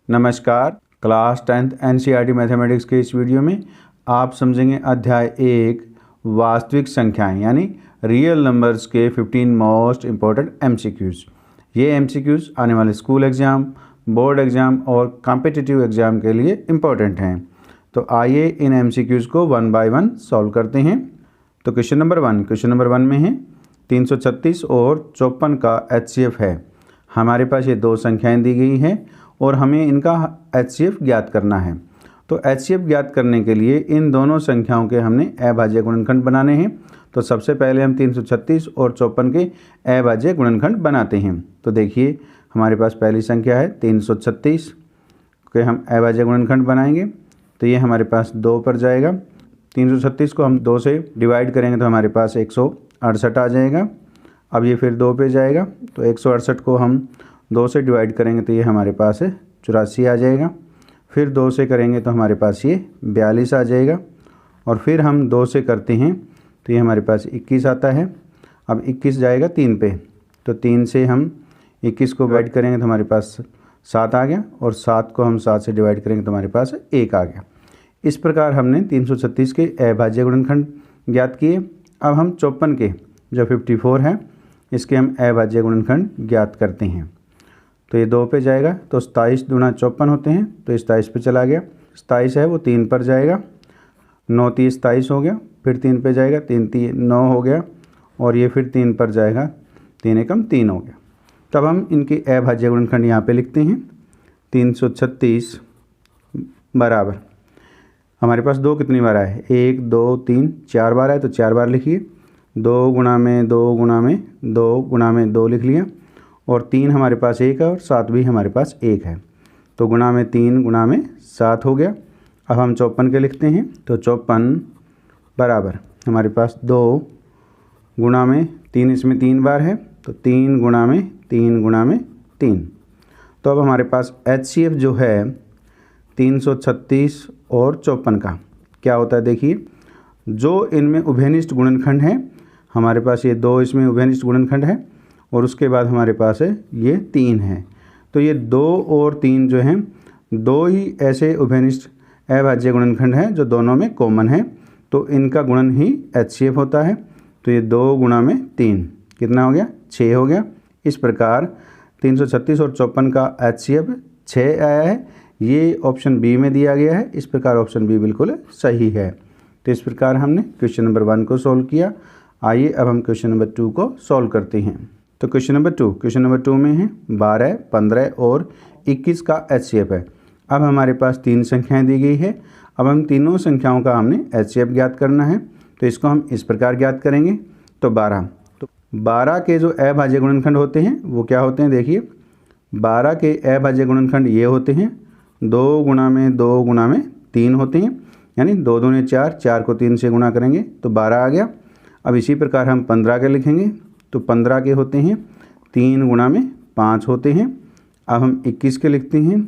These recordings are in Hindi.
नमस्कार। क्लास 10th एनसीईआरटी मैथमेटिक्स के इस वीडियो में आप समझेंगे अध्याय 1 वास्तविक संख्याएं यानी रियल नंबर्स के 15 मोस्ट इम्पोर्टेंट एमसीक्यूज़। ये एमसीक्यूज़ आने वाले स्कूल एग्ज़ाम, बोर्ड एग्ज़ाम और कॉम्पिटिटिव एग्ज़ाम के लिए इम्पोर्टेंट हैं। तो आइए इन एमसीक्यूज़ को वन बाय वन सॉल्व करते हैं। तो क्वेश्चन नंबर वन में है 336 और 54 का HCF है। हमारे पास ये दो संख्याएं दी गई हैं और हमें इनका HCF ज्ञात करना है। तो HCF ज्ञात करने के लिए इन दोनों संख्याओं के हमने अभाज्य गुणनखंड बनाने हैं। तो सबसे पहले हम 336 और 54 के अभाज्य गुणनखंड बनाते हैं। तो देखिए हमारे पास पहली संख्या है 336 के हम अभाज्य गुणनखंड बनाएंगे। तो ये हमारे पास 2 पर जाएगा। 336 को हम 2 से डिवाइड करेंगे तो हमारे पास 168 आ जाएगा। अब ये फिर 2 पे जाएगा तो 168 को हम 2 से डिवाइड करेंगे तो ये हमारे पास 84 आ जाएगा। फिर 2 से करेंगे तो हमारे पास ये 42 आ जाएगा। और फिर हम 2 से करते हैं तो ये हमारे पास 21 आता है। अब 21 जाएगा 3 पे, तो 3 से हम 21 को डिवाइड करेंगे तो हमारे पास 7 आ गया। और 7 को हम 7 से डिवाइड करेंगे तो हमारे पास 1 आ गया। इस प्रकार हमने 336 के अभाज्य गुणनखंड ज्ञात किए। अब हम 54 के जो 54 है इसके हम अभाज्य गुणनखंड ज्ञात करते हैं। तो ये 2 पे जाएगा तो 27 दूना 54 होते हैं, तो 27 पे चला गया। 27 है वो 3 पर जाएगा, 9 3 27 हो गया। फिर 3 पे जाएगा, 3 3 9 हो गया। और ये फिर 3 पर जाएगा, 3 एकम 3 हो गया। तब हम इनके अभाज्य गुणनखंड यहाँ पे लिखते हैं। 336 बराबर हमारे पास 2 कितनी बार आए, 1 2 3 4 बार आए तो 4 बार लिखिए। 2 गुणा में 2 गुणा में 2 गुणा में 2 लिख लिया। और 3 हमारे पास 1 है और 7 भी हमारे पास 1 है, तो गुणा में 3 गुणा में 7 हो गया। अब हम 54 के लिखते हैं। तो 54 बराबर हमारे पास 2 गुणा में 3, इसमें 3 बार है तो 3 गुणा में 3 गुणा में 3। तो अब हमारे पास HCF जो है 336 और 54 का क्या होता है, देखिए जो इनमें उभयनिष्ठ गुणनखंड है हमारे पास ये 2 इसमें उभयनिष्ठ गुणनखंड है और उसके बाद हमारे पास है ये 3 है। तो ये 2 और 3 जो हैं 2 ही ऐसे उभयनिष्ठ अभाज्य गुणनखंड हैं जो दोनों में कॉमन है, तो इनका गुणन ही HCF होता है। तो ये 2 गुणा में 3 कितना हो गया, 6 हो गया। इस प्रकार 336 और 54 का HCF 6 आया है। ये ऑप्शन बी में दिया गया है। इस प्रकार ऑप्शन बी बिल्कुल सही है। तो इस प्रकार हमने क्वेश्चन नंबर 1 को सॉल्व किया। आइए अब हम क्वेश्चन नंबर 2 को सॉल्व करते हैं। तो क्वेश्चन नंबर 2 में है 12, 15 और 21 का HCF है। अब हमारे पास 3 संख्याएं दी गई है। अब हम तीनों संख्याओं का हमने HCF ज्ञात करना है। तो इसको हम इस प्रकार ज्ञात करेंगे। तो 12 के जो अभाज्य गुणनखंड होते हैं वो क्या होते हैं, देखिए 12 के अभाज्य गुणनखंड ये होते हैं 2 गुणा में 2 गुणा में 3 होते हैं, यानी 2 दूने 4, 4 को 3 से गुणा करेंगे तो 12 आ गया। अब इसी प्रकार हम 15 के लिखेंगे। तो 15 के होते हैं 3 गुणा में 5 होते हैं। अब हम 21 के लिखते हैं।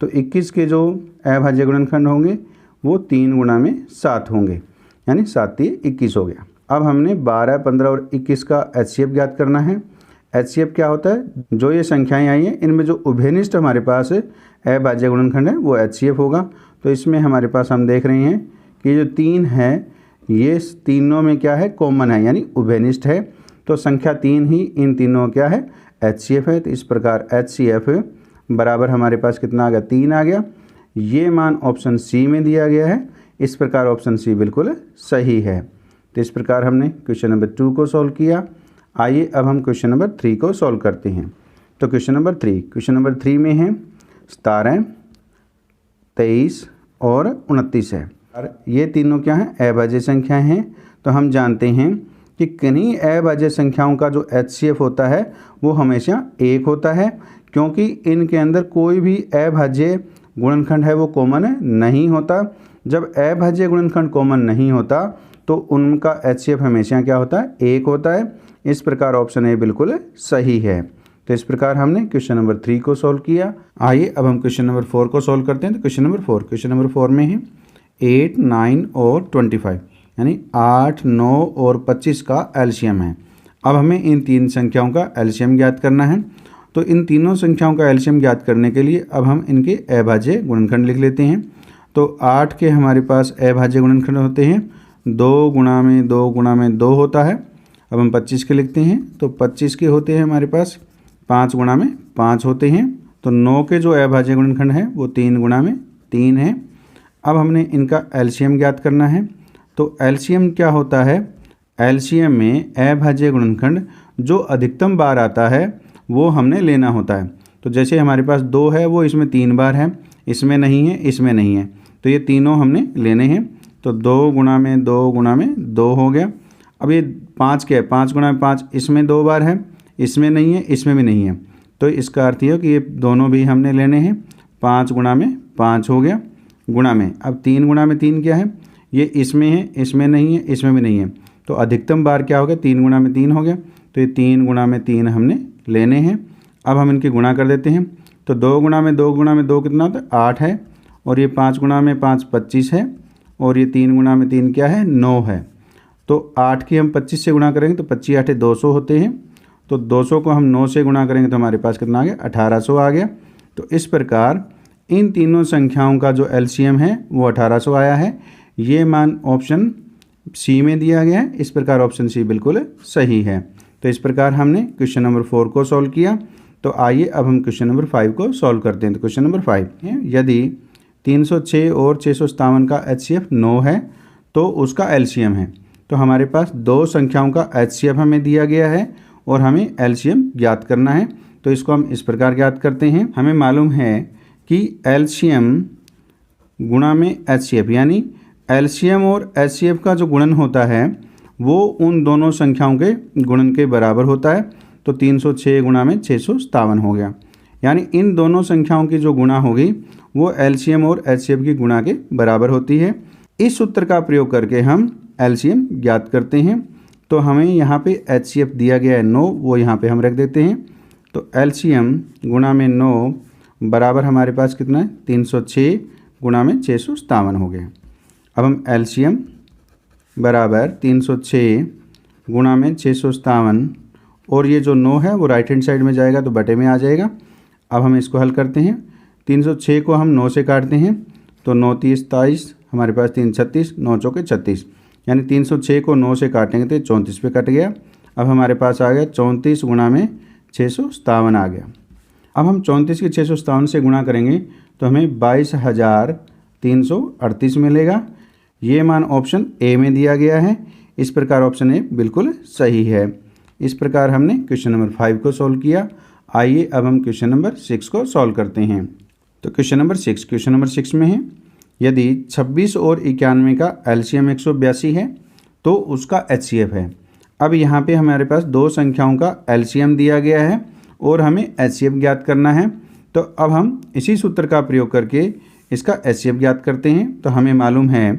तो 21 के जो अभाज्य गुणनखंड होंगे वो 3 गुणा में 7 होंगे, यानी 7 3 21 हो गया। अब हमने 12, 15 और 21 का HCF ज्ञात करना है। HCF क्या होता है, जो ये संख्याएं आई हैं इनमें जो उभयनिष्ठ हमारे पास अभाज्य गुणनखंड है वो HCF होगा। तो इसमें हमारे पास हम देख रहे हैं कि जो 3 है ये तीनों में क्या है, कॉमन है, यानी उभयनिष्ठ है। तो संख्या 3 ही इन तीनों क्या है, HCF है। तो इस प्रकार HCF बराबर हमारे पास कितना आ गया, 3 आ गया। ये मान ऑप्शन सी में दिया गया है। इस प्रकार ऑप्शन सी बिल्कुल सही है। तो इस प्रकार हमने क्वेश्चन नंबर 2 को सॉल्व किया। आइए अब हम क्वेश्चन नंबर 3 को सॉल्व करते हैं। तो क्वेश्चन नंबर 3 में है 17, 23 और 29 है। ये तीनों क्या हैं, अभाज्य संख्याएं हैं। तो हम जानते हैं कि किन्हीं अभाज्य संख्याओं का जो HCF होता है वो हमेशा 1 होता है, क्योंकि इनके अंदर कोई भी अभाज्य गुणनखंड है वो कॉमन नहीं होता। जब अभाज्य गुणनखंड कॉमन नहीं होता तो उनका HCF हमेशा क्या होता है, 1 होता है। इस प्रकार ऑप्शन ए बिल्कुल सही है। तो इस प्रकार हमने क्वेश्चन नंबर 3 को सॉल्व किया। आइए अब हम क्वेश्चन नंबर 4 को सॉल्व करते हैं। तो क्वेश्चन नंबर 4 में है 8, 9 और 25, यानी 8, 9 और 25 का LCM है। अब हमें इन तीन संख्याओं का LCM ज्ञात करना है। तो इन तीनों संख्याओं का एलसीएम ज्ञात करने के लिए अब हम इनके अभाज्य गुणनखंड लिख लेते हैं। तो 8 के हमारे पास अभाज्य गुणनखंड होते हैं 2 गुणा में 2 गुणा में 2 होता है। अब हम 25 के लिखते हैं तो 25 के होते हैं हमारे पास 5 गुणा में 5 होते हैं। तो 9 के जो अभाज्य गुणनखंड है वो 3 गुणा में 3 है। अब हमने इनका एलसीएम ज्ञात करना है। तो एलसीएम क्या होता है, एलसीएम में अभाज्य गुणनखंड जो अधिकतम बार आता है वो हमने लेना होता है। तो जैसे हमारे पास 2 है वो इसमें 3 बार है, इसमें नहीं है, इसमें नहीं है, तो ये तीनों हमने लेने हैं। तो 2 गुणा में 2 गुणा में 2 हो गया। अब ये 5 क्या है, 5 गुणा में 5, इसमें 2 बार है, इसमें नहीं है, इसमें भी नहीं है, तो इसका अर्थ ये कि ये दोनों भी हमने लेने हैं। 5 गुणा में 5 हो गया गुणा में, अब 3 गुणा में 3 क्या है, ये इसमें है, इसमें नहीं है, इसमें भी नहीं है, तो अधिकतम बार क्या हो गया, 3 गुणा में 3 हो गया। तो ये 3 गुणा में 3 हमने लेने हैं। अब हम इनकी गुणा कर देते हैं। तो 2 गुणा में 2 गुणा में 2 कितना होता है, 8 है, और ये 5 गुणा में 5 25 है, और ये 3 गुणा में 3 क्या है, 9 है। तो 8 की हम 25 से गुणा करेंगे तो 25 8 200 होते हैं। तो 200 को हम 9 से गुणा करेंगे तो हमारे पास कितना आ गया, 1800 आ गया। तो इस प्रकार इन तीनों संख्याओं का जो एलसीएम है वो 1800 आया है। ये मान ऑप्शन सी में दिया गया है। इस प्रकार ऑप्शन सी बिल्कुल सही है। तो इस प्रकार हमने क्वेश्चन नंबर 4 को सॉल्व किया। तो आइए अब हम क्वेश्चन नंबर 5 को सॉल्व करते हैं। तो क्वेश्चन नंबर 5 है, यदि 306 और 657 का एचसीएफ 9 है तो उसका एलसीएम है। तो हमारे पास दो संख्याओं का एचसीएफ हमें दिया गया है और हमें एलसीएम ज्ञात करना है। तो इसको हम इस प्रकार ज्ञात करते हैं। हमें मालूम है कि एलसीएम गुणा में एचसीएफ, यानी एलसीएम और एचसीएफ का जो गुणन होता है वो उन दोनों संख्याओं के गुणन के बराबर होता है। तो 306 गुणा में 657 हो गया, यानी इन दोनों संख्याओं की जो गुणा होगी वो एलसीएम और एचसीएफ की गुणा के बराबर होती है। इस सूत्र का प्रयोग करके हम एलसीएम ज्ञात करते हैं। तो हमें यहाँ पे एचसीएफ दिया गया है 9, वो यहाँ पे हम रख देते हैं। तो एलसीएम गुणा में 9 बराबर हमारे पास कितना है, 306 गुणा में 657 हो गया। अब हम एलसीएम बराबर 306 गुणा में 657, और ये जो 9 है वो राइट हैंड साइड में जाएगा तो बटे में आ जाएगा। अब हम इसको हल करते हैं। 306 को हम 9 से काटते हैं तो 9 3 27, हमारे पास 3 36, 9 चौके 36, यानी 306 को 9 से काटेंगे तो 34 पे कट गया। अब हमारे पास आ गया 34 गुणा में 657 आ गया। अब हम 34 के 657 से गुणा करेंगे तो हमें 22,338 मिलेगा। ये मान ऑप्शन ए में दिया गया है। इस प्रकार ऑप्शन ए बिल्कुल सही है। इस प्रकार हमने क्वेश्चन नंबर 5 को सॉल्व किया। आइए अब हम क्वेश्चन नंबर 6 को सॉल्व करते हैं। तो क्वेश्चन नंबर 6 में है, यदि 26 और 91 का एलसीएम 182 है तो उसका एचसीएफ है। अब यहाँ पे हमारे पास दो संख्याओं का एलसीएम दिया गया है और हमें एचसीएफ ज्ञात करना है। तो अब हम इसी सूत्र का प्रयोग करके इसका एचसीएफ ज्ञात करते हैं। तो हमें मालूम है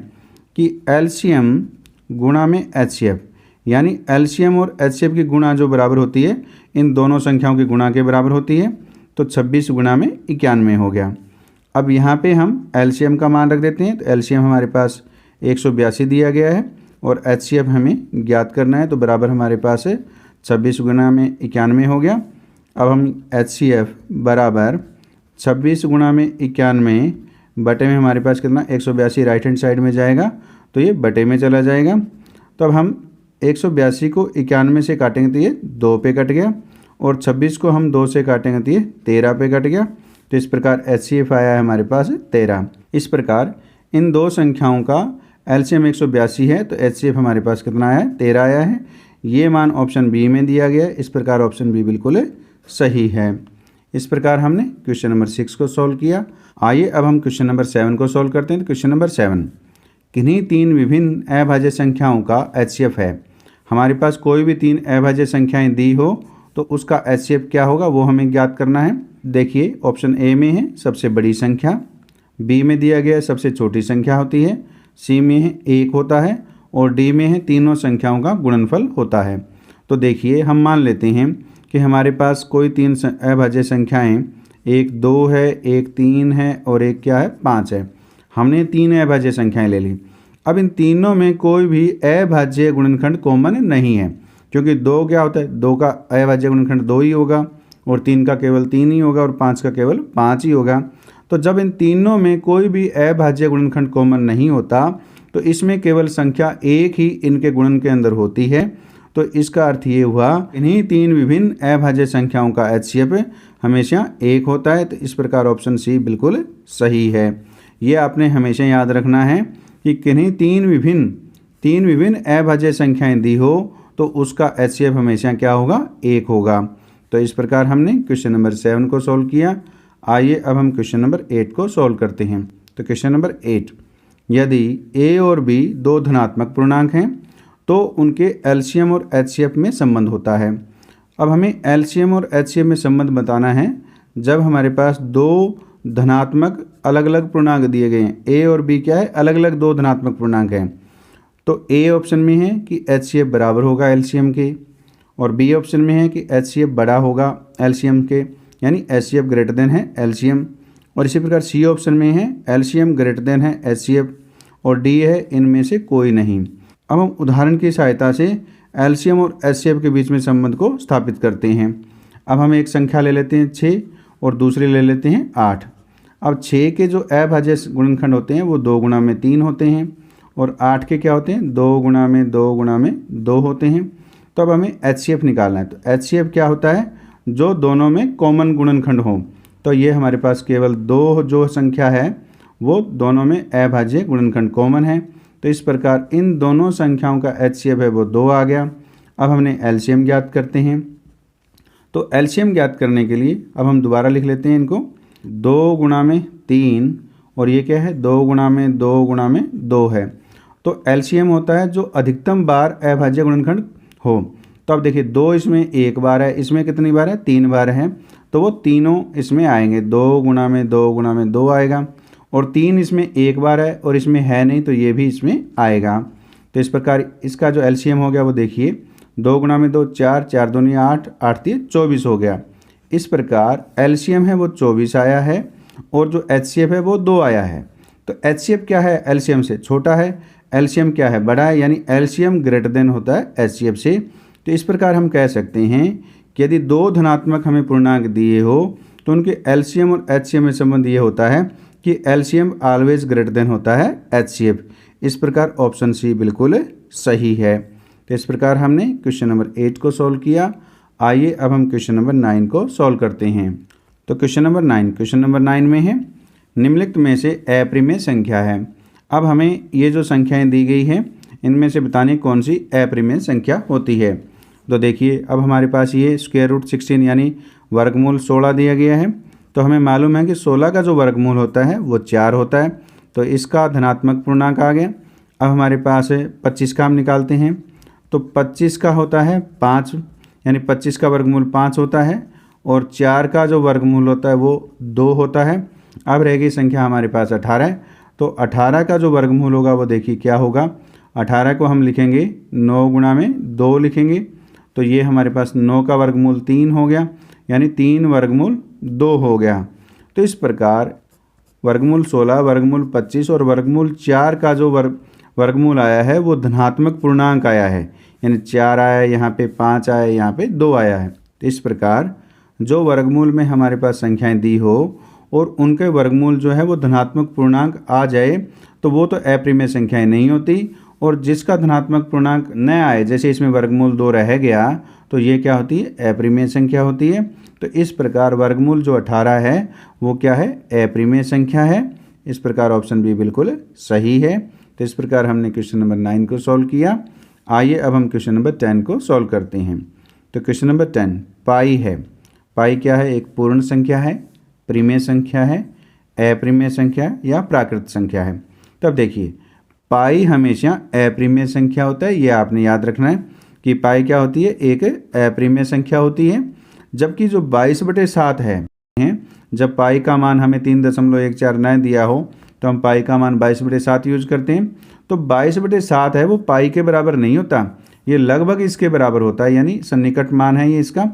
कि एलसीएम गुणा में एचसीएफ, यानी एलसीएम और एचसीएफ की गुणा जो बराबर होती है इन दोनों संख्याओं की गुणा के बराबर होती है। तो 26 गुणा में 91 हो गया। अब यहाँ पे हम एलसीएम का मान रख देते हैं। तो एलसीएम हमारे पास 182 दिया गया है और एचसीएफ हमें ज्ञात करना है। तो बराबर हमारे पास है 26 गुणा में 91 हो गया। अब हम एचसीएफ बराबर 26 गुणा में 91 बटे में हमारे पास कितना, 182 राइट हैंड साइड में जाएगा तो ये बटे में चला जाएगा। तो अब हम 182 को 91 से काटेंगे तो ये 2 पे कट गया, और 26 को हम 2 से काटेंगे तो ये 13 पे कट गया। तो इस प्रकार एचसीएफ आया है हमारे पास 13। इस प्रकार इन दो संख्याओं का एलसीएम 182 है तो एचसीएफ हमारे पास कितना आया है, 13 आया है। ये मान ऑप्शन बी में दिया गया है। इस प्रकार ऑप्शन बी बिल्कुल सही है। इस प्रकार हमने क्वेश्चन नंबर 6 को सॉल्व किया। आइए अब हम क्वेश्चन नंबर 7 को सॉल्व करते हैं। तो क्वेश्चन नंबर 7, किन्हीं 3 विभिन्न अभाज्य संख्याओं का एचसीएफ है। हमारे पास कोई भी 3 अभाज्य संख्याएं दी हो तो उसका एचसीएफ क्या होगा वो हमें ज्ञात करना है। देखिए ऑप्शन ए में है सबसे बड़ी संख्या, बी में दिया गया है सबसे छोटी संख्या होती है, सी में है 1 होता है, और डी में है तीनों संख्याओं का गुणनफल होता है। तो देखिए हम मान लेते हैं कि हमारे पास कोई 3 अभाज्य संख्याएं, एक 2 है, एक 3 है और एक क्या है 5 है। हमने 3 अभाज्य संख्याएं ले ली। अब इन तीनों में कोई भी अभाज्य गुणनखंड कॉमन नहीं है, क्योंकि 2 क्या होता है, 2 का अभाज्य गुणनखंड 2 ही होगा, और 3 का केवल 3 ही होगा और 5 का केवल 5 ही होगा। तो जब इन तीनों में कोई भी अभाज्य गुणनखंड कॉमन नहीं होता तो इसमें केवल संख्या एक ही इनके गुणन के अंदर होती है। तो इसका अर्थ ये हुआ इन्हीं तीन विभिन्न अभाज्य संख्याओं का HCF हमेशा एक होता है। तो इस प्रकार ऑप्शन सी बिल्कुल सही है। ये आपने हमेशा याद रखना है कि किन्हीं तीन विभिन्न अभाज्य संख्याएं दी हो तो उसका HCF हमेशा क्या होगा, एक होगा। तो इस प्रकार हमने क्वेश्चन नंबर 7 को सॉल्व किया। आइए अब हम क्वेश्चन नंबर 8 को सॉल्व करते हैं। तो क्वेश्चन नंबर 8, यदि a और b दो धनात्मक पूर्णांक हैं तो उनके LCM और HCF में संबंध होता है। अब हमें LCM और HCF में संबंध बताना है जब हमारे पास दो धनात्मक अलग अलग पूर्णांक दिए गए हैं। a और b क्या है, अलग अलग दो धनात्मक पूर्णांक हैं। तो a ऑप्शन में है कि HCF बराबर होगा LCM के, और b ऑप्शन में है कि HCF बड़ा होगा LCM के, यानी HCF ग्रेटर देन है LCM। और इसी प्रकार c ऑप्शन में है LCM ग्रेटर देन है HCF, और d है इनमें से कोई नहीं। अब हम उदाहरण की सहायता से LCM और HCF के बीच में संबंध को स्थापित करते हैं। अब हम एक संख्या ले लेते हैं 6 और दूसरी ले लेते हैं 8। अब 6 के जो अभाज्य गुणनखंड होते हैं वो 2 गुणा में 3 होते हैं, और 8 के क्या होते हैं, 2 गुणा में 2 गुणा में 2 होते हैं। तो अब हमें HCF निकालना है। तो HCF क्या होता है, जो दोनों में कॉमन गुणनखंड हो। तो ये हमारे पास केवल 2 जो संख्या है वो दोनों में अभाज्य गुणनखंड कॉमन है। तो इस प्रकार इन दोनों संख्याओं का HCF है वो 2 आ गया। अब हमने LCM ज्ञात करते हैं। तो LCM ज्ञात करने के लिए अब हम दोबारा लिख लेते हैं इनको, 2 गुणा में 3, और ये क्या है, 2 गुणा में 2 गुणा में 2 है। तो LCM होता है जो अधिकतम बार अभाज्य गुणनखंड हो। तो अब देखिए 2 इसमें एक बार है, इसमें कितनी बार है, 3 बार है। तो वो तीनों इसमें आएंगे, 2 गुणा में 2 गुणा में 2 आएगा, और 3 इसमें एक बार है और इसमें है नहीं तो ये भी इसमें आएगा। तो इस प्रकार इसका जो LCM हो गया वो देखिए, 2 गुणा में 2 4, 4 दूनी 8, 8 3 24 हो गया। इस प्रकार LCM है वो 24 आया है, और जो HCF है वो 2 आया है। तो HCF क्या है, LCM से छोटा है, LCM क्या है, बड़ा है, यानी LCM ग्रेटर देन होता है HCF से। तो इस प्रकार हम कह सकते हैं कि यदि दो धनात्मक हमें पूर्णांक दिए हो तो उनके LCM और HCF में संबंध ये होता है कि LCM ऑलवेज ग्रेटर देन होता है HCF। इस प्रकार ऑप्शन सी बिल्कुल सही है। तो इस प्रकार हमने क्वेश्चन नंबर 8 को सॉल्व किया। आइए अब हम क्वेश्चन नंबर 9 को सॉल्व करते हैं। तो क्वेश्चन नंबर 9 में है, निम्नलिखित में से अप्रिमेय संख्या है। अब हमें ये जो संख्याएं दी गई हैं इनमें से बताने कौन सी अप्रिमेय संख्या होती है। तो देखिए अब हमारे पास ये स्क्वायर रूट 16 यानी वर्गमूल 16 दिया गया है। तो हमें मालूम है कि 16 का जो वर्गमूल होता है वो 4 होता है। तो इसका धनात्मक पूर्णांक आ गया। अब हमारे पास 25 का हम निकालते हैं। तो 25 का होता है 5, यानी 25 का वर्गमूल 5 होता है, और 4 का जो वर्गमूल होता है वो 2 होता है। अब रहेगी संख्या हमारे पास 18। तो 18 का जो वर्गमूल होगा वो देखिए क्या होगा, 18 को हम लिखेंगे 9 गुणा में 2 लिखेंगे। तो ये हमारे पास 9 का वर्गमूल 3 हो गया, यानी 3 वर्गमूल 2 हो गया। तो इस प्रकार वर्गमूल 16, वर्गमूल 25 और वर्गमूल 4 का जो वर्गमूल आया है वो धनात्मक पूर्णांक आया है, यानी 4 आया है, यहाँ पे 5 आया है, यहाँ पे 2 आया है। तो इस प्रकार जो वर्गमूल में हमारे पास संख्याएं दी हो और उनके वर्गमूल जो है वो धनात्मक पूर्णांक आ जाए तो वो तो अप्रिमेय संख्याएं नहीं होती, और जिसका धनात्मक पूर्णांक न आए, जैसे इसमें वर्गमूल 2 रह गया, तो ये क्या होती है, अप्रिमेय संख्या होती है। तो इस प्रकार वर्गमूल जो 18 है वो क्या है, अप्रिमेय संख्या है। इस प्रकार ऑप्शन बी बिल्कुल सही है। तो इस प्रकार हमने क्वेश्चन नंबर 9 को सॉल्व किया। आइए अब हम क्वेश्चन नंबर 10 को सॉल्व करते हैं। तो क्वेश्चन नंबर 10 पाई है। पाई क्या है, एक पूर्ण संख्या है, प्रिमेय संख्या है, अप्रिमेय संख्या या प्राकृत संख्या है। तब देखिए पाई हमेशा अप्रिमेय संख्या होता है, ये आपने याद रखना है कि पाई क्या होती है, एक अप्रिमेय संख्या होती है। जबकि जो 22/7 है, जब पाई का मान हमें 3.14 न दिया हो तो हम पाई का मान 22/7 यूज करते हैं। तो 22/7 है वो पाई के बराबर नहीं होता, ये लगभग इसके बराबर होता है, यानी सन्निकट मान है ये इसका।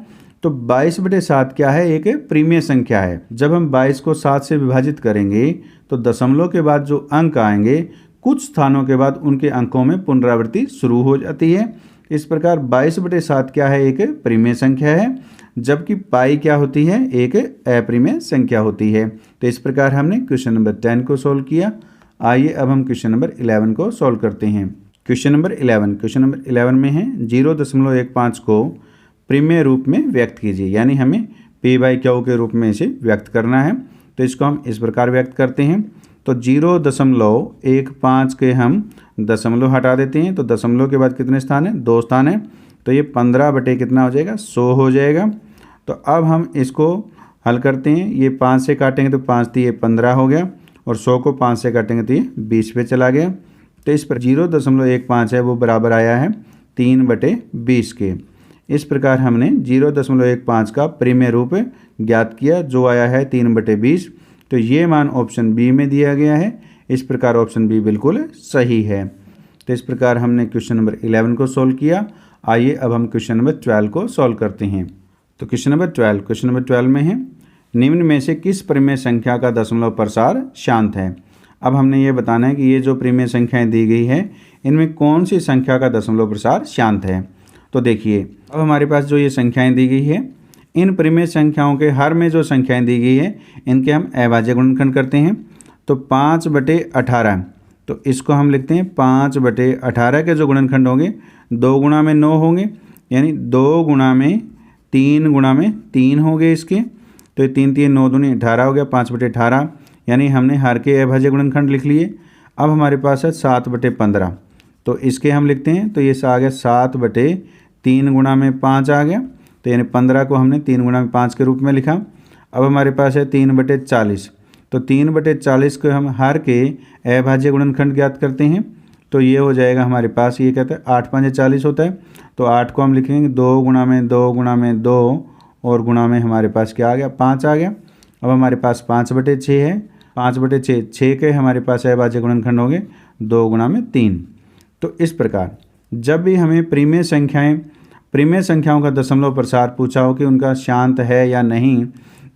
तो 22/7 क्या है, एक प्रिमेय संख्या है। जब हम 22 को 7 से विभाजित करेंगे तो दशमलव के बाद जो अंक आएंगे कुछ स्थानों के बाद उनके अंकों में पुनरावृत्ति शुरू हो जाती है। इस प्रकार 22/7 क्या है, एक परिमेय संख्या है, जबकि पाई क्या होती है, एक अपरिमेय संख्या होती है। तो इस प्रकार हमने क्वेश्चन नंबर 10 को सॉल्व किया। आइए अब हम क्वेश्चन नंबर 11 को सॉल्व करते हैं। क्वेश्चन नंबर 11 में है 0.15 को परिमेय रूप में व्यक्त कीजिए, यानी हमें P/Q के रूप में इसे व्यक्त करना है। तो इसको हम इस प्रकार व्यक्त करते हैं। तो 0.15 के हम दशमलव हटा देते हैं, तो दशमलव के बाद कितने स्थान है, 2 स्थान है। तो ये 15 बटे कितना हो जाएगा, 100 हो जाएगा। तो अब हम इसको हल करते हैं। ये 5 से काटेंगे तो 5 3 15 हो गया, और 100 को 5 से काटेंगे तो ये 20 पे चला गया। तो इस पर 0.15 है वो बराबर आया है 3/20 के। इस प्रकार हमने 0.15 का परिमेय रूप ज्ञात किया, जो आया है 3/20। तो ये मान ऑप्शन बी में दिया गया है। इस प्रकार ऑप्शन बी बिल्कुल सही है। तो इस प्रकार हमने क्वेश्चन नंबर 11 को सॉल्व किया। आइए अब हम क्वेश्चन नंबर 12 को सॉल्व करते हैं। तो क्वेश्चन नंबर 12 में है निम्न में से किस परिमेय संख्या का दशमलव प्रसार शांत है। अब हमने ये बताना है कि ये जो परिमेय संख्याएं दी गई है, इनमें कौन सी संख्या का दशमलव प्रसार शांत है। तो देखिए, अब हमारे पास जो ये संख्याएं दी गई है, इन परिमेय संख्याओं के हर में जो संख्याएं दी गई है, इनके हम अभाज्य गुणनखंड करते हैं। तो 5/18, तो इसको हम लिखते हैं 5/18 के जो गुणनखंड होंगे 2 गुणा में 9 होंगे, यानी 2 गुणा में 3 हो गए इसके। तो 3 3 9 दूनी 18 हो गया, 5/18, यानी हमने हर के अभाज्य गुणनखंड लिख लिए। अब हमारे पास है 7/15, तो इसके हम लिखते हैं। तो ये आ गया 7/3 गुणा में 5 आ गया, तो यानी 15 को हमने 3 गुणा में 5 के रूप में लिखा। अब हमारे पास है 3/40, तो 3/40 को हम हर के अभाज्य गुणनखंड ज्ञात करते हैं। तो ये हो जाएगा हमारे पास, ये कहते हैं 8 5 40 होता है। तो 8 को हम लिखेंगे 2 गुणा में 2 गुणा में 2, और गुणा में हमारे पास क्या आ गया, 5 आ गया। अब हमारे पास 5/6 है, 5/6, 6 के हमारे पास अभाज्य गुणनखंड होंगे 2 गुणा में 3। तो इस प्रकार जब भी हमें परिमेय संख्याओं का दशमलव प्रसार पूछा हो कि उनका शांत है या नहीं,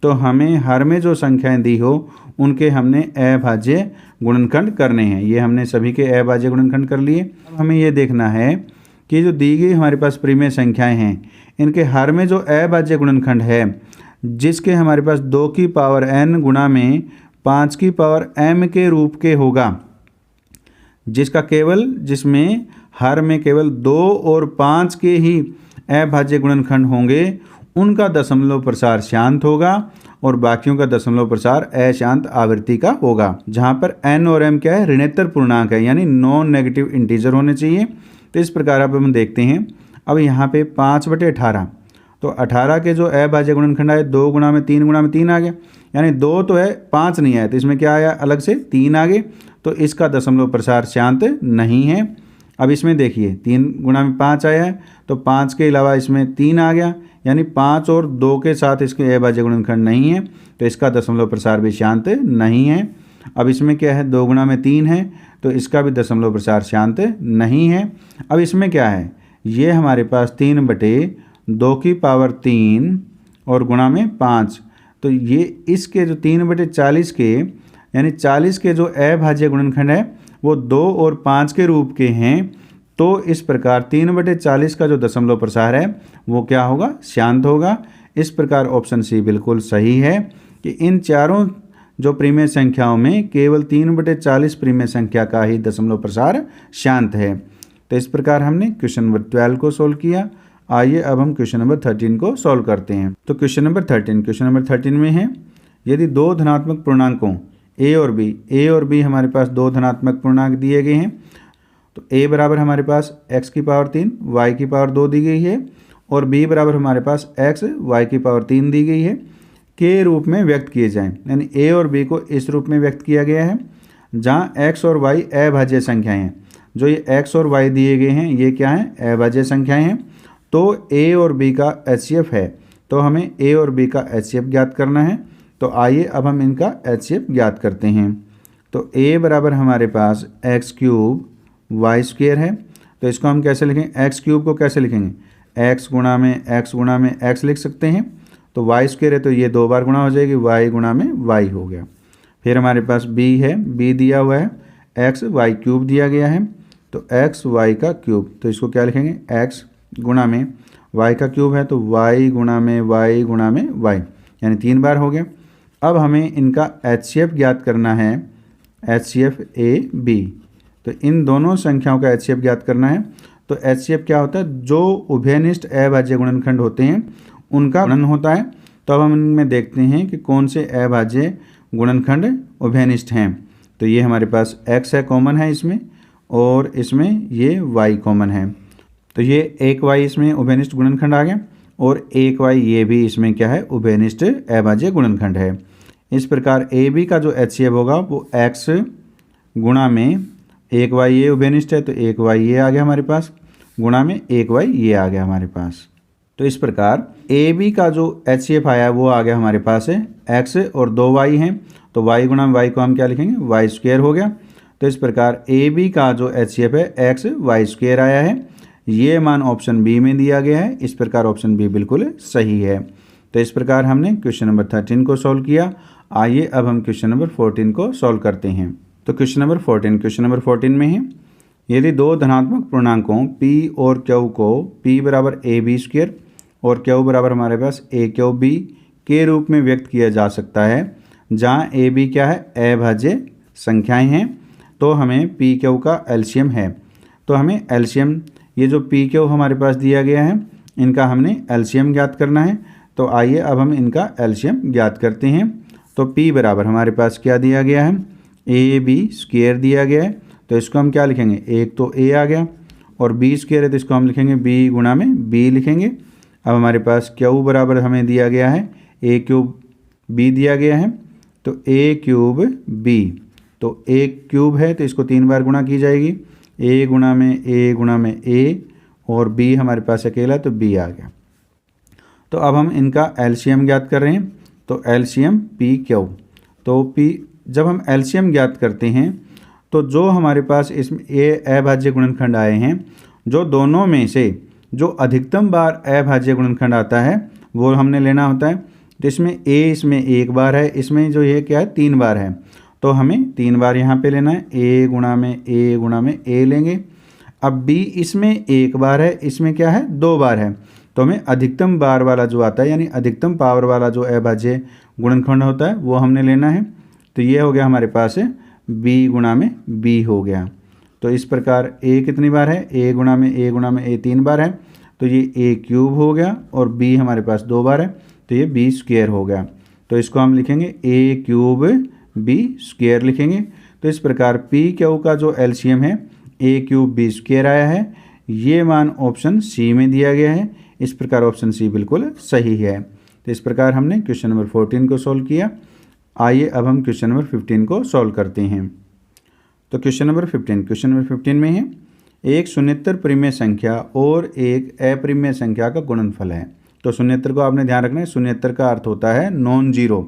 तो हमें हर में जो संख्याएं दी हो उनके हमने अभाज्य गुणनखंड करने हैं। ये हमने सभी के अभाज्य गुणनखंड कर लिए। अब हमें ये देखना है कि जो दी गई हमारे पास परिमेय संख्याएं हैं, इनके हर में जो अभाज्य गुणनखंड है, जिसके हमारे पास 2 की पावर n गुणा में 5 की पावर m के रूप के होगा, जिसमें हर में केवल 2 और 5 के ही अभाज्य गुणनखंड होंगे, उनका दशमलव प्रसार शांत होगा, और बाकियों का दशमलव प्रसार अशांत आवृत्ति का होगा। जहाँ पर n और m क्या है, ऋणोत्तर पूर्णांक है, यानी नॉन नेगेटिव इंटीजर होने चाहिए। तो इस प्रकार अब हम देखते हैं। अब यहाँ पे 5/18, तो 18 के जो अभाज्य गुणनखंड आए 2 गुणा में 3 गुणा में 3 आ गया, यानी 2 तो है 5 नहीं आया, तो इसमें क्या आया, अलग से 3 आ गए। तो इसका दशमलव प्रसार शांत नहीं है। अब इसमें देखिए 3 गुणा में 5 आया है, तो 5 के अलावा इसमें 3 आ गया, यानी 5 और 2 के साथ इसके अभाज्य गुणनखंड नहीं है, तो इसका दशमलव प्रसार भी शांत नहीं है। अब इसमें क्या है, 2 गुणा में 3 है, तो इसका भी दशमलव प्रसार शांत नहीं है। अब इसमें क्या है, ये हमारे पास 3/2 की पावर 3 और गुणा में 5, तो ये इसके जो 3/40 के, यानी 40 के जो अभाज्य गुणनखंड है वो 2 और 5 के रूप के हैं। तो इस प्रकार 3/40 का जो दशमलव प्रसार है वो क्या होगा, शांत होगा। इस प्रकार ऑप्शन सी बिल्कुल सही है कि इन चारों जो परिमेय संख्याओं में केवल 3/40 परिमेय संख्या का ही दशमलव प्रसार शांत है। तो इस प्रकार हमने क्वेश्चन नंबर 12 को सोल्व किया। आइए अब हम क्वेश्चन नंबर 13 को सॉल्व करते हैं। तो क्वेश्चन नंबर 13 में है, यदि 2 धनात्मक पूर्णांकों a और b हमारे पास 2 धनात्मक पूर्णांक दिए गए हैं, तो a बराबर हमारे पास x की पावर 3 y की पावर 2 दी गई है, और b बराबर हमारे पास x y की पावर 3 दी गई है, के रूप में व्यक्त किए जाएं। यानी a और b को इस रूप में व्यक्त किया गया है, जहां x और y अभाज्य संख्याएं हैं। जो ये x और y दिए गए हैं ये क्या हैं, अभाज्य संख्याएं हैं। तो a और b का HCF है, तो हमें a और b का HCF ज्ञात करना है। तो आइए अब हम इनका HCF ज्ञात करते हैं। तो a बराबर हमारे पास x³ y² है, तो इसको हम कैसे लिखें, x³ को कैसे लिखेंगे, x गुणा में x लिख सकते हैं। तो y² है, तो ये 2 बार गुणा हो जाएगी, y गुणा में y हो गया। फिर हमारे पास b है, b दिया हुआ है, x y³ दिया गया है, तो एक्स वाई का क्यूब, तो इसको क्या लिखेंगे, एक्स गुणा में वाई का क्यूब है तो वाई गुणा में वाई गुणा में वाई, यानी 3 बार हो गया। अब हमें इनका HCF ज्ञात करना है, HCF A B, तो इन दोनों संख्याओं का HCF ज्ञात करना है। तो HCF क्या होता है, जो उभयनिष्ठ अभाज्य गुणनखंड होते हैं उनका गुणन होता है। तो अब हम इनमें देखते हैं कि कौन से अभाज्य गुणनखंड उभयनिष्ठ हैं। तो ये हमारे पास x है, कॉमन है इसमें, और इसमें ये y कॉमन है। तो ये 1y इसमें उभयनिष्ठ गुणनखंड आ गया, और 1y ये भी इसमें क्या है, उभयनिष्ठ अभाज्य गुणनखंड है। इस प्रकार AB का जो HCF होगा वो x गुणा में 1y ये उभयनिष्ठ है तो 1y ये आ गया हमारे पास, गुणा में 1y ये आ गया हमारे पास। तो इस प्रकार AB का जो HCF आया वो आ गया हमारे पास है x और 2y हैं, तो y गुणा में y को हम क्या लिखेंगे, वाई स्क्वायर हो गया। तो इस प्रकार AB का जो HCF है x वाई स्क्वायर आया है, ये मान ऑप्शन बी में दिया गया है। इस प्रकार ऑप्शन बी बिल्कुल सही है। तो इस प्रकार हमने क्वेश्चन नंबर 13 को सॉल्व किया। आइए अब हम क्वेश्चन नंबर 14 को सॉल्व करते हैं। तो क्वेश्चन नंबर 14 में है, यदि दो धनात्मक पूर्णांकों p और q को p बराबर AB स्क्वायर और q बराबर हमारे पास A⁴B के रूप में व्यक्त किया जा सकता है, जहाँ AB क्या है, अभाज्य संख्याएं हैं, तो हमें p q का एलसीएम है। तो हमें एलसीएम, ये जो p q हमारे पास दिया गया है, इनका हमने एलसीएम ज्ञात करना है। तो आइए अब हम इनका एलसीएम ज्ञात करते हैं। तो p बराबर हमारे पास क्या दिया गया है, AB स्क्वायर दिया गया है, तो इसको हम क्या लिखेंगे, एक तो a आ गया, और b स्क्वायर है तो इसको हम लिखेंगे b गुणा में b लिखेंगे। अब हमारे पास q बराबर हमें दिया गया है a³ b दिया गया है, तो a³ b, तो a³ है तो इसको 3 बार गुणा की जाएगी, a गुणा में a और b हमारे पास अकेला तो b आ गया। तो अब हम इनका एलसीएम ज्ञात कर रहे हैं। तो एलसीएम p/q, तो p जब हम एलसीएम ज्ञात करते हैं तो जो हमारे पास इसमें ये अभाज्य गुणनखंड आए हैं, जो दोनों में से जो अधिकतम बार अभाज्य गुणनखंड आता है वो हमने लेना होता है। तो इसमें a इसमें 1 बार है, इसमें जो ये क्या है 3 बार है, तो हमें 3 बार यहाँ पे लेना है, a गुणा में a लेंगे। अब b इसमें 1 बार है, इसमें क्या है 2 बार है, तो हमें अधिकतम बार वाला जो आता है, यानी अधिकतम पावर वाला जो अभाज्य गुणनखंड होता है वो हमने लेना है। तो ये हो गया हमारे पास है b गुणा में b हो गया। तो इस प्रकार a कितनी बार है, a गुणा में a 3 बार है, तो ये a³ हो गया, और b हमारे पास 2 बार है, तो ये b स्क्वायर हो गया। तो इसको हम लिखेंगे a³ b स्क्वायर लिखेंगे। तो इस प्रकार p/q का जो एलसीएम है a³ b स्क्वायर आया है, ये मान ऑप्शन सी में दिया गया है। इस प्रकार ऑप्शन सी बिल्कुल सही है। तो इस प्रकार हमने क्वेश्चन नंबर 14 को सॉल्व किया। आइए अब हम क्वेश्चन नंबर 15 को सॉल्व करते हैं। तो क्वेश्चन नंबर 15 में है, एक शून्येतर परिमेय संख्या और एक अपरिमेय संख्या का गुणनफल है। तो शून्येतर को आपने ध्यान रखना है, शून्येतर का अर्थ होता है नॉन जीरो।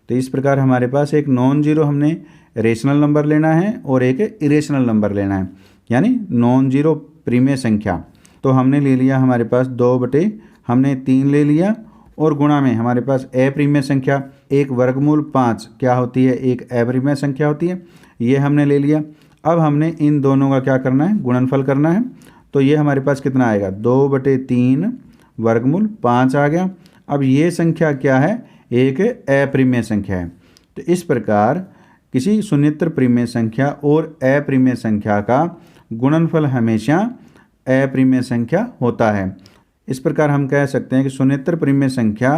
तो इस प्रकार हमारे पास एक नॉन जीरो हमने रेशनल नंबर लेना है और एक इरेशनल नंबर लेना है, यानी नॉन जीरो परिमेय संख्या। तो हमने ले लिया हमारे पास 2/3 ले लिया, और गुणा में हमारे पास अपरिमेय संख्या, एक वर्गमूल 5 क्या होती है, एक अपरिमेय संख्या होती है, ये हमने ले लिया। अब हमने इन दोनों का क्या करना है, गुणनफल करना है। तो ये हमारे पास कितना आएगा, 2/3 वर्गमूल 5 आ गया। अब ये संख्या क्या है, एक अपरिमेय संख्या है। तो इस प्रकार किसी शून्येतर परिमेय संख्या और अपरिमेय संख्या का गुणनफल हमेशा अपरिमेय संख्या होता है। इस प्रकार हम कह सकते हैं कि शून्येतर परिमेय संख्या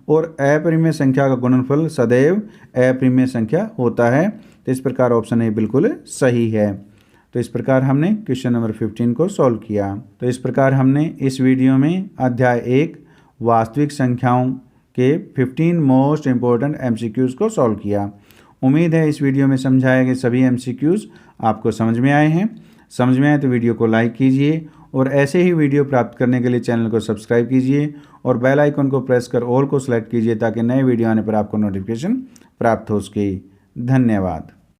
और अपरिमेय संख्या का गुणनफल सदैव अपरिमेय संख्या होता है। तो इस प्रकार ऑप्शन ए बिल्कुल सही है। तो इस प्रकार हमने क्वेश्चन नंबर 15 को सॉल्व किया। तो इस प्रकार हमने इस वीडियो में अध्याय 1 वास्तविक संख्याओं के 15 मोस्ट इम्पोर्टेंट MCQs को सॉल्व किया। उम्मीद है इस वीडियो में समझाए गए सभी MCQs आपको समझ में आए हैं। समझ में आए तो वीडियो को लाइक कीजिए, और ऐसे ही वीडियो प्राप्त करने के लिए चैनल को सब्सक्राइब कीजिए और बेल आइकन को प्रेस कर ऑल को सिलेक्ट कीजिए, ताकि नए वीडियो आने पर आपको नोटिफिकेशन प्राप्त हो सके। धन्यवाद।